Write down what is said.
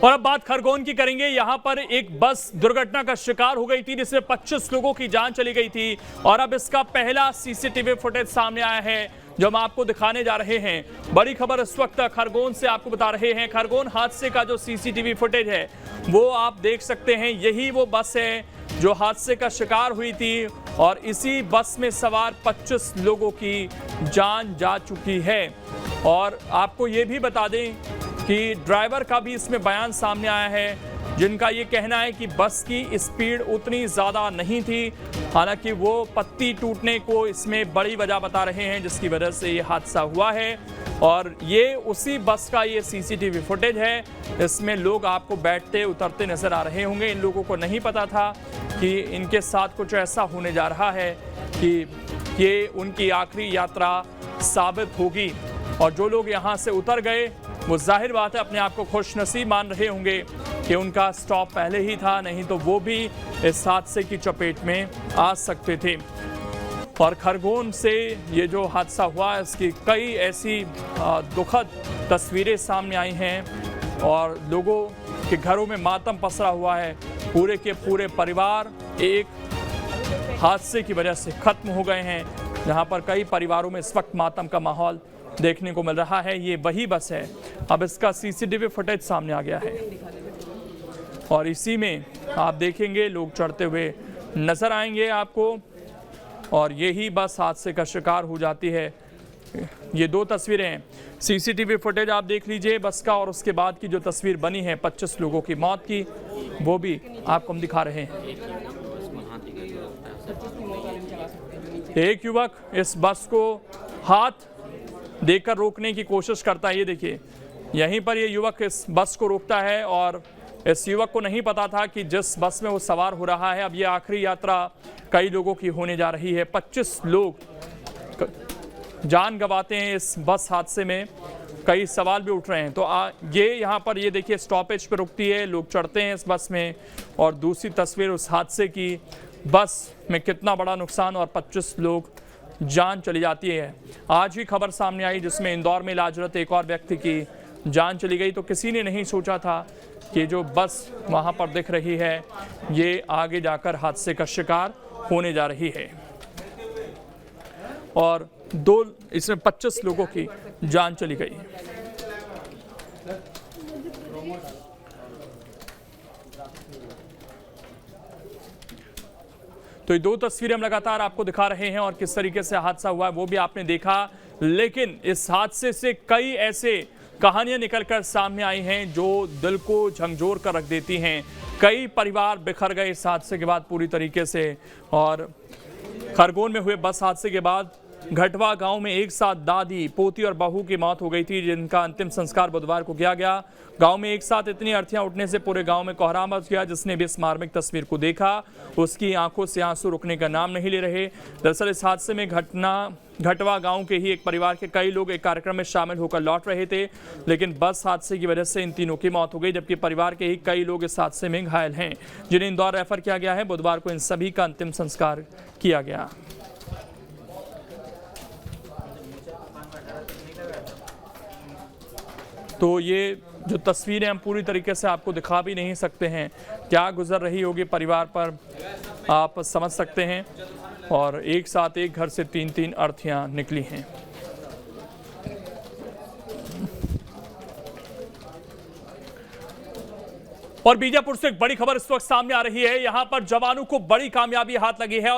और अब बात खरगोन की करेंगे। यहां पर एक बस दुर्घटना का शिकार हो गई थी जिसमें 25 लोगों की जान चली गई थी और अब इसका पहला सीसीटीवी फुटेज सामने आया है जो हम आपको दिखाने जा रहे हैं। बड़ी खबर इस वक्त खरगोन से आपको बता रहे हैं। खरगोन हादसे का जो सीसीटीवी फुटेज है वो आप देख सकते हैं। यही वो बस है जो हादसे का शिकार हुई थी और इसी बस में सवार 25 लोगों की जान जा चुकी है। और आपको ये भी बता दें कि ड्राइवर का भी इसमें बयान सामने आया है जिनका ये कहना है कि बस की स्पीड उतनी ज़्यादा नहीं थी। हालांकि वो पत्ती टूटने को इसमें बड़ी वजह बता रहे हैं जिसकी वजह से ये हादसा हुआ है। और ये उसी बस का ये सीसीटीवी फुटेज है। इसमें लोग आपको बैठते उतरते नजर आ रहे होंगे। इन लोगों को नहीं पता था कि इनके साथ कुछ ऐसा होने जा रहा है कि ये उनकी आखिरी यात्रा साबित होगी। और जो लोग यहाँ से उतर गए वो जाहिर बात है अपने आप को खुशनसीब मान रहे होंगे कि उनका स्टॉप पहले ही था, नहीं तो वो भी इस हादसे की चपेट में आ सकते थे। और खरगोन से ये जो हादसा हुआ इसकी कई ऐसी दुखद तस्वीरें सामने आई हैं और लोगों के घरों में मातम पसरा हुआ है। पूरे के पूरे परिवार एक हादसे की वजह से खत्म हो गए हैं। जहां पर कई परिवारों में इस वक्त मातम का माहौल देखने को मिल रहा है। ये वही बस है। अब इसका सीसीटीवी फुटेज सामने आ गया है और इसी में आप देखेंगे लोग चढ़ते हुए नजर आएंगे आपको और यही बस हादसे का शिकार हो जाती है। ये दो तस्वीरें हैं। सीसीटीवी फुटेज आप देख लीजिए बस का और उसके बाद की जो तस्वीर बनी है 25 लोगों की मौत की, वो भी आपको हम दिखा रहे हैं। एक युवक इस बस को हाथ देकर रोकने की कोशिश करता है। ये देखिए यहीं पर ये युवक इस बस को रोकता है और इस युवक को नहीं पता था कि जिस बस में वो सवार हो रहा है अब ये आखिरी यात्रा कई लोगों की होने जा रही है। 25 लोग जान गंवाते हैं इस बस हादसे में। कई सवाल भी उठ रहे हैं। तो ये यहाँ पर ये देखिए स्टॉपेज पर रुकती है, लोग चढ़ते हैं इस बस में और दूसरी तस्वीर उस हादसे की। बस में कितना बड़ा नुकसान और 25 लोग जान चली जाती है। आज ही खबर सामने आई जिसमें इंदौर में इलाजरत एक और व्यक्ति की जान चली गई। तो किसी ने नहीं सोचा था कि जो बस वहां पर दिख रही है ये आगे जाकर हादसे का शिकार होने जा रही है और इसमें 25 लोगों की जान चली गई। तो ये दो तस्वीरें हम लगातार आपको दिखा रहे हैं और किस तरीके से हादसा हुआ है वो भी आपने देखा। लेकिन इस हादसे से कई ऐसे कहानियां निकलकर सामने आई हैं जो दिल को झंझोर कर रख देती हैं। कई परिवार बिखर गए इस हादसे के बाद पूरी तरीके से। और खरगोन में हुए बस हादसे के बाद घटवा गांव में एक साथ दादी, पोती और बहू की मौत हो गई थी जिनका अंतिम संस्कार बुधवार को किया गया। गांव में एक साथ इतनी अर्थियां उठने से पूरे गांव में कोहराम मच गया। जिसने भी इस मार्मिक तस्वीर को देखा उसकी आंखों से आंसू रुकने का नाम नहीं ले रहे। दरअसल इस हादसे में घटवा गांव के ही एक परिवार के कई लोग एक कार्यक्रम में शामिल होकर लौट रहे थे, लेकिन बस हादसे की वजह से इन तीनों की मौत हो गई, जबकि परिवार के ही कई लोग इस हादसे में घायल हैं जिन्हें इंदौर रेफर किया गया है। बुधवार को इन सभी का अंतिम संस्कार किया गया। तो ये जो तस्वीरें हम पूरी तरीके से आपको दिखा भी नहीं सकते हैं, क्या गुजर रही होगी परिवार पर आप समझ सकते हैं। और एक साथ एक घर से 3-3 अर्थियां निकली हैं। और बीजापुर से एक बड़ी खबर इस वक्त सामने आ रही है। यहां पर जवानों को बड़ी कामयाबी हाथ लगी है।